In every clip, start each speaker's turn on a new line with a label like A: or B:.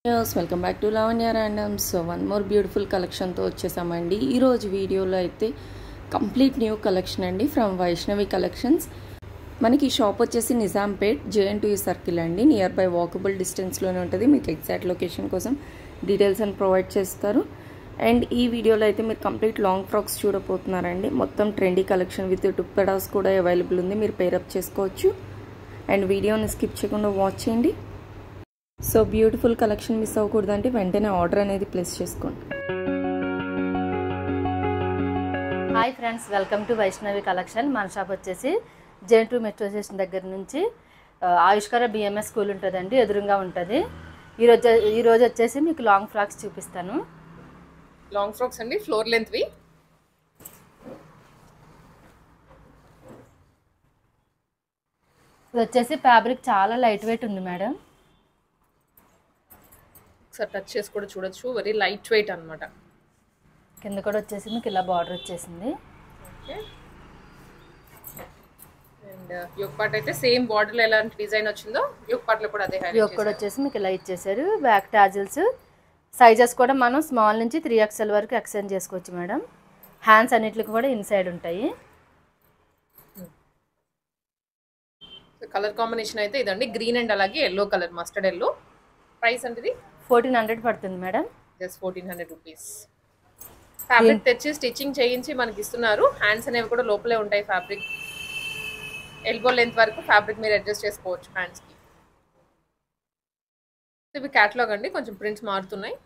A: Welcome back to Lavanya randoms. So one more beautiful కలెక్షన్తో వచ్చేసామండి. ఈరోజు వీడియోలో అయితే కంప్లీట్ న్యూ కలెక్షన్ అండి ఫ్రమ్ వైష్ణవి కలెక్షన్స్. మనకి ఈ షాప్ వచ్చేసి నిజాంపేట్ JN2 సర్కిల్ అండి. నియర్ బై వాకబుల్ డిస్టెన్స్లోనే ఉంటుంది. మీకు ఎగ్జాక్ట్ లొకేషన్ కోసం డీటెయిల్స్ అని ప్రొవైడ్ చేస్తారు. అండ్ ఈ వీడియోలో అయితే మీరు కంప్లీట్ లాంగ్ ఫ్రాక్స్ చూడబోతున్నారండి. మొత్తం ట్రెండీ కలెక్షన్ విత్ దుప్పటాస్ కూడా అవైలబుల్ ఉంది. మీరు పేరప్ చేసుకోవచ్చు. అండ్ వీడియోని స్కిప్ చేయకుండా వాచ్ చేయండి. సో బ్యూటిఫుల్ కలెక్షన్ మిస్ అవ్వకూడదంటే వెంటనే ఆర్డర్ అనేది ప్లేస్ చేసుకోండి.
B: Hi friends, welcome to Vaishnavi collection. మన షాప్ వచ్చేసి JN2 మెట్రో స్టేషన్ దగ్గర నుంచి ఆయుష్కర BMS స్కూల్ ఉంటుందండి, ఎదురుగా ఉంటుంది. ఈరోజు వచ్చేసి మీకు లాంగ్ ఫ్రాక్స్ చూపిస్తాను.
C: లాంగ్ ఫ్రాక్స్ అండి, ఫ్లోర్ లెంత్వి.
B: ఇది వచ్చేసి ఫ్యాబ్రిక్ చాలా లైట్ వెయిట్ ఉంది మేడం.
C: ఒకసారి టచ్ చేసి కూడా చూడొచ్చు. వెరీ లైట్ వెయిట్ అనమాట.
B: కింద కూడా వచ్చేసి మీకు ఇలా బార్డర్ వచ్చేసింది.
C: అండ్ యోక్ పార్ట్ అయితే సేమ్ బార్డర్లో ఎలాంటి డిజైన్ వచ్చిందో యోక్ పార్ట్లో కూడా అదే
B: యోక్ కూడా వచ్చేసి మీకు ఇలా ఇచ్చేసారు. బ్యాక్ టాజిల్స్ సైజెస్ కూడా మనం స్మాల్ నుంచి 3XL వరకు ఎక్స్చేంజ్ చేసుకోవచ్చు మేడం. హ్యాండ్స్ అన్నిటికి కూడా ఇన్సైడ్ ఉంటాయి.
C: కలర్ కాంబినేషన్ అయితే ఇదండి, గ్రీన్ అండ్ అలాగే yellow colour, mustard yellow. Price అంటే ఇది
B: 1400 పడుతుంది మేడం.
C: Just 1400 rupees. ఫ్యాబ్రిక్ తెచ్చి స్టిచ్చింగ్ చేయించి మనకి ఇస్తున్నారు. హ్యాండ్స్ అనేవి కూడా లోపలే ఉంటాయి. ఫ్యాబ్రిక్ ఎల్బో లెంత్ వరకు ఫ్యాబ్రిక్ మీరు అడ్జస్ట్ చేసుకోవచ్చు హ్యాండ్స్కి. ఇవి క్యాటలాగ్ అండి, కొంచెం ప్రింట్స్ మారుతున్నాయి.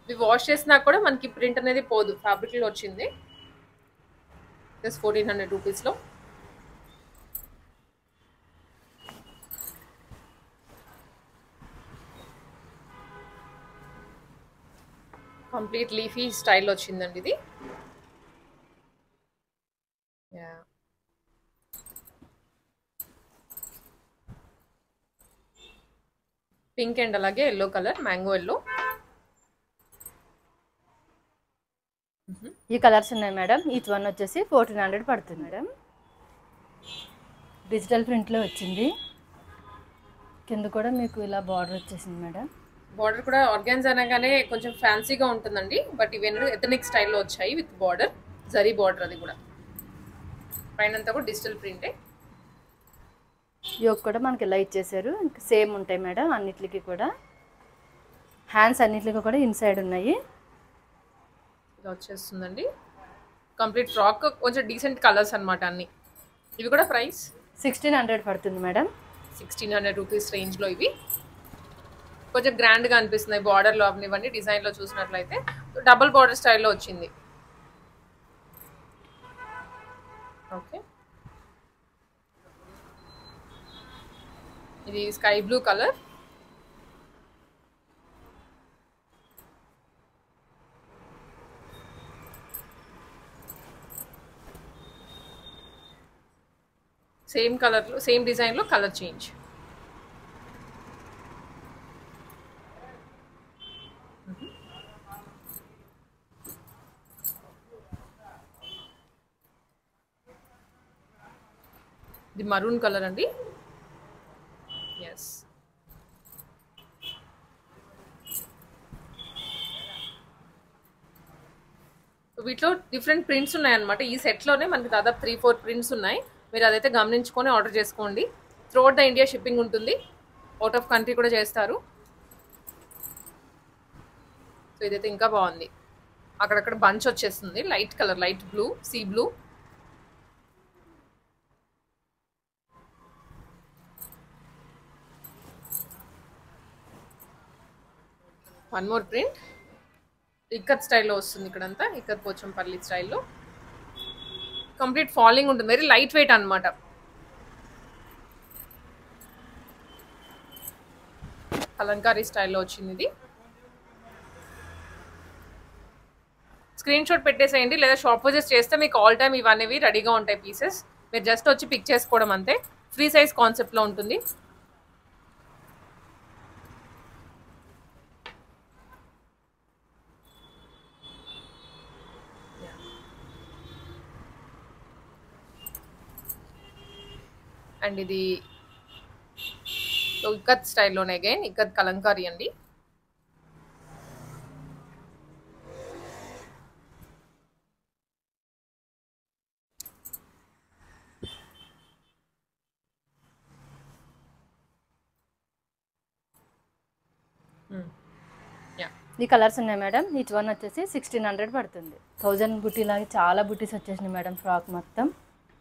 C: ఇవి వాష్ చేసినా కూడా మనకి ప్రింట్ అనేది పోదు, ఫ్యాబ్రిక్లో వచ్చింది. జస్ట్ 1400 రూపీస్లో. కంప్లీట్ లీఫీ స్టైల్ వచ్చిందండి ఇది. పింక్ అండ్ అలాగే ఎల్లో కలర్, మ్యాంగో ఎల్లో.
B: ఈ కలర్స్ ఉన్నాయి మేడం. ఈచ్ వన్ వచ్చేసి 1400 పడుతుంది మేడం. డిజిటల్ ప్రింట్లో వచ్చింది. కింద కూడా మీకు ఇలా బార్డర్ వచ్చేసింది మేడం.
C: బార్డర్ కూడా ఆర్గాన్స్ అనగానే కొంచెం ఫ్యాన్సీగా ఉంటుందండి, బట్ ఇవేంటో ఎథనిక్ స్టైల్లో వచ్చాయి విత్ బార్డర్, జరీ బార్డర్. అది కూడా పైనంతా కూడా డిజిటల్ ప్రింటే.
B: యోక్ కూడా మనకి ఇలా ఇచ్చేసారు. ఇంకా సేమ్ ఉంటాయి మేడం అన్నిటికి కూడా. హ్యాండ్స్ అన్నిటికి కూడా ఇన్సైడ్ ఉన్నాయి.
C: ఇలా వచ్చేస్తుందండి కంప్లీట్ ఫ్రాక్. కొంచెం డీసెంట్ కలర్స్ అనమాట అన్ని. ఇవి కూడా ప్రైస్
B: 1600 పడుతుంది మేడం.
C: 1600 రూపీస్ రేంజ్లో ఇవి. కొంచెం గ్రాండ్గా అనిపిస్తున్నాయి బార్డర్లో అవనివ్వండి. డిజైన్లో చూసినట్లయితే డబుల్ బార్డర్ స్టైల్లో వచ్చింది. ఓకే, ఇది స్కై బ్లూ కలర్. సేమ్ కలర్లో సేమ్ డిజైన్లో కలర్ చేంజ్. ఇది మరూన్ కలర్ అండి. ఎస్, వీటిలో డిఫరెంట్ ప్రింట్స్ ఉన్నాయన్నమాట. ఈ సెట్లోనే మనకి దాదాపు 3-4 ప్రింట్స్ ఉన్నాయి. మీరు అదైతే గమనించుకొని ఆర్డర్ చేసుకోండి. త్రూఅవుట్ ద ఇండియా షిప్పింగ్ ఉంటుంది. అవుట్ ఆఫ్ కంట్రీ కూడా చేస్తారు. సో ఇదైతే ఇంకా బాగుంది. అక్కడక్కడ బంచ్ వచ్చేస్తుంది. Light colour, light blue, sea blue. One more print ikat స్టైల్లో వస్తుంది. ఇక్కడంతా ఇక్కత్ పోచంపల్లి స్టైల్లో కంప్లీట్ ఫాలింగ్ ఉంటుంది. వెరీ లైట్ వెయిట్ అనమాట. కలంకారీ స్టైల్లో వచ్చింది ఇది. స్క్రీన్ షాట్ పెట్టేసేయండి, లేదా షాప్ విజిట్ చేస్తే మీకు ఆల్ టైమ్ ఇవన్నీ రెడీగా ఉంటాయి పీసెస్. మీరు జస్ట్ వచ్చి పిక్ చేసుకోవడం అంతే. ఫ్రీ సైజ్ కాన్సెప్ట్లో ఉంటుంది. అండ్ ఇది ఇక్కత్ స్టైల్లోనే అగైన్ ఇక్కత్ కలంకారీ అండి.
B: ఈ కలర్స్ ఉన్నాయి మేడం. ఈచ్ వన్ వచ్చేసి 1600 పడుతుంది. 1000 బుటీ లాగా చాలా బుటీస్ వచ్చేసినాయి మేడం. ఫ్రాక్ మొత్తం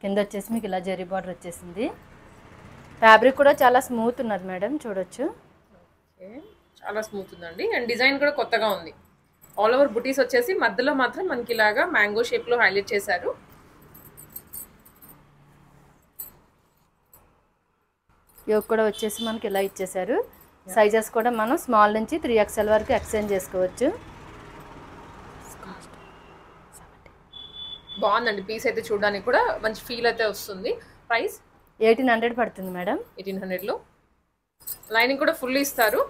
B: కింద వచ్చేసి మీకు ఇలా జరీ బార్డర్ వచ్చేసింది. ఫ్యాబ్రిక్ కూడా చాలా స్మూత్ ఉన్నది మేడం, చూడొచ్చు.
C: చాలా స్మూత్ ఉందండి. అండ్ డిజైన్ కూడా కొత్తగా ఉంది. ఆల్ ఓవర్ బుటీస్ వచ్చేసి మధ్యలో మాత్రం మనకి ఇలాగా మ్యాంగో షేప్లో హైలైట్ చేశారు.
B: యోక్ కూడా వచ్చేసి మనకి ఇలా ఇచ్చేసారు. సైజెస్ కూడా మనం స్మాల్ నుంచి 3XL వరకు ఎక్స్చేంజ్ చేసుకోవచ్చు.
C: బాగుందండి పీస్ అయితే, చూడడానికి కూడా మంచి ఫీల్ అయితే వస్తుంది. ప్రైస్
B: 1800 పడుతుంది మేడం.
C: 1800లో లైనింగ్ కూడా ఫుల్ ఇస్తారు.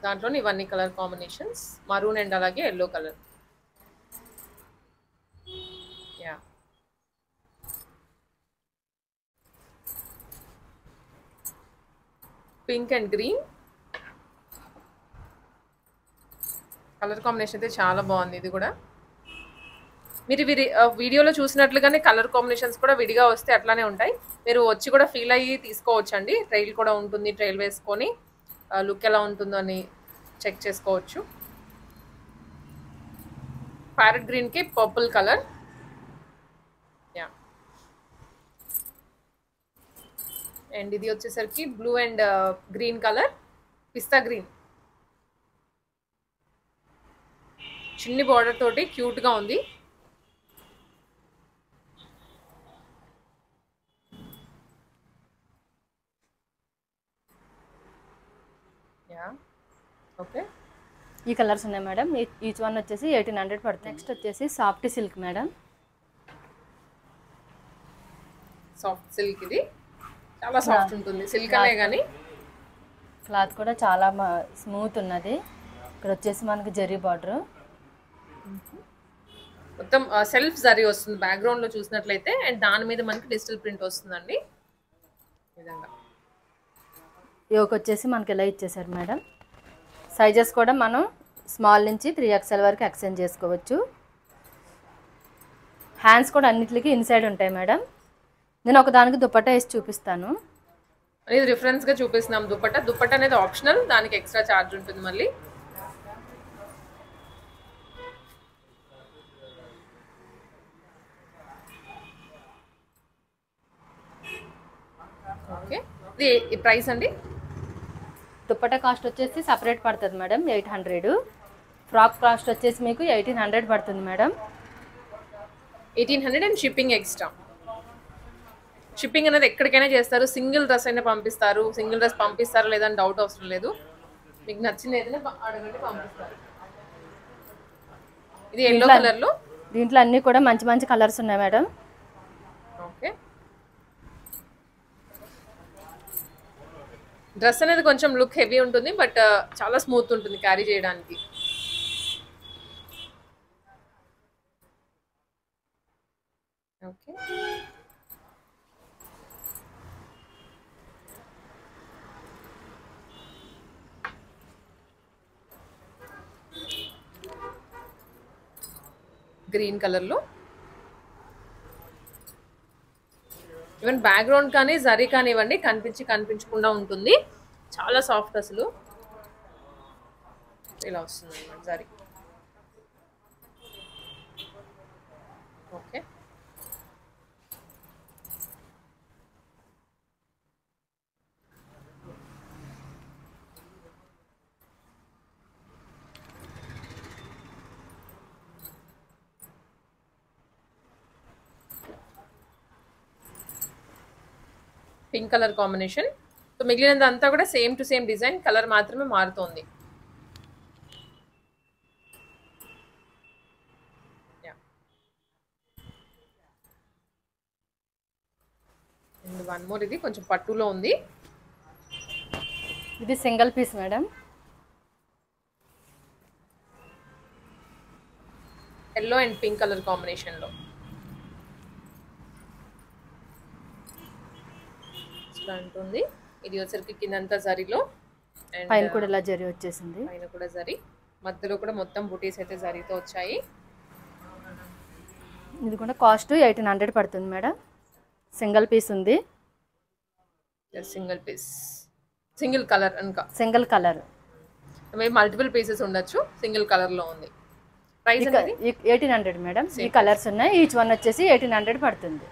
C: దాంట్లోని ఇవన్నీ కలర్ కాంబినేషన్స్, మరూన్ అండ్ అలాగే yellow colour. Yeah pink and green colour combination అయితే చాలా బాగుంది. ఇది కూడా మీరు వీడియోలో చూసినట్లుగానే కలర్ కాంబినేషన్స్ కూడా విడిగా వస్తే అట్లానే ఉంటాయి. మీరు వచ్చి కూడా ఫీల్ అయ్యి తీసుకోవచ్చు అండి. ట్రైల్ కూడా ఉంటుంది, ట్రైల్ వేసుకొని లుక్ ఎలా ఉంటుందో అని చెక్ చేసుకోవచ్చు. ప్యారెట్ గ్రీన్కి పర్పుల్ కలర్. యా అండ్ ఇది వచ్చేసరికి blue and green colour, pista green. చిన్ని బార్డర్ తోటి క్యూట్గా ఉంది. యా ఓకే,
B: ఈ కలర్స్ ఉన్నాయి మేడం. ఈచ్ వన్ వచ్చేసి 1800 పడుతుంది. నెక్స్ట్ వచ్చేసి soft silk madam.
C: Soft silk, ఇది చాలా సాఫ్ట్ ఉంటుంది. సిల్క్ అనే కానీ
B: క్లాత్ కూడా చాలా స్మూత్ ఉన్నది. ఇక్కడ వచ్చేసి మనకి జరీ బార్డర్,
C: మొత్తం సెల్ఫ్ జరీ వస్తుంది బ్యాక్గ్రౌండ్ లో చూసినట్లయితే. అండ్ దాని మీద మనకి డిజిటల్ ప్రింట్ వస్తుందండి. విధంగా
B: యోక్ వచ్చేసి మనకి ఎలా ఇచ్చేసారు మేడం. సైజెస్ కూడా మనం స్మాల్ నుంచి 3XL వరకు ఎక్స్చేంజ్ చేసుకోవచ్చు. హ్యాండ్స్ కూడా అన్నిటికీ ఇన్సైడ్ ఉంటాయి మేడం. నేను ఒకదానికి దుపట్టా వేసి చూపిస్తాను.
C: అనేది రిఫరెన్స్గా చూపిస్తున్నాం. దుపట్టా అనేది ఆప్షనల్, దానికి ఎక్స్ట్రా ఛార్జ్ ఉంటుంది మళ్ళీ. ఓకే, ఇది ప్రైస్ అండి.
B: దుపట్టా కాస్ట్ వచ్చేసి సపరేట్ పడుతుంది మేడం 800. ఫ్రాక్ కాస్ట్ వచ్చేసి మీకు 1800 పడుతుంది madam.
C: 1800 and shipping extra. Shipping అనేది ఎక్కడికైనా చేస్తారు. సింగిల్ డ్రెస్ అయినా పంపిస్తారు. సింగిల్ డ్రెస్ పంపిస్తారా లేదని డౌట్ అవసరం లేదు. మీకు నచ్చింది ఏదైనా అడగండి, పంపిస్తారు. ఇది ఎల్లో కలర్లో.
B: దీంట్లో అన్నీ కూడా మంచి మంచి కలర్స్ ఉన్నాయి మేడం.
C: ఓకే, డ్రెస్ అనేది కొంచెం లుక్ హెవీ ఉంటుంది, బట్ చాలా స్మూత్ ఉంటుంది క్యారీ చేయడానికి. ఓకే, గ్రీన్ కలర్లో. ఈవెన్ బ్యాక్గ్రౌండ్ కానీ జరీ కానివ్వండి కనిపించకుండా ఉంటుంది. చాలా సాఫ్ట్ అసలు. ఇలా వస్తుంది అన్నమాట zari. Okay, pink colour combination. So మిగిలినదంతా కూడా same to same design, colour మాత్రమే మారుతోంది. అండ్ వన్ మోర్, ఇది కొంచెం పట్టులో ఉంది.
B: ఇది single piece madam.
C: Yellow and pink colour కాంబినేషన్లో. ఇట్లా ఉంటుంది. ఇది వచ్చరికి కిందంతా జరీలో అండ్
B: పైన కూడా ఇలా జరీ వచ్చేసింది.
C: పైన కూడా జరీ, మధ్యలో కూడా మొత్తం బుటీస్ అయితే జరీతో వచ్చాయి.
B: ఇది కూడా కాస్ట్ 1800 పడుతుంది మేడం. సింగిల్ పీస్ ఉంది.
C: సింగిల్ పీస్, సింగిల్ కలర్ ఇంకా
B: single colour,
C: maybe multiple pieces ఉండొచ్చు. సింగిల్ కలర్ లో ఉంది. ప్రైస్ అనేది
B: 1800 మేడం. ఈ కలర్స్ ఉన్నాయి. ఈచ్ వన్ వచ్చేసి 1800 పడుతుంది.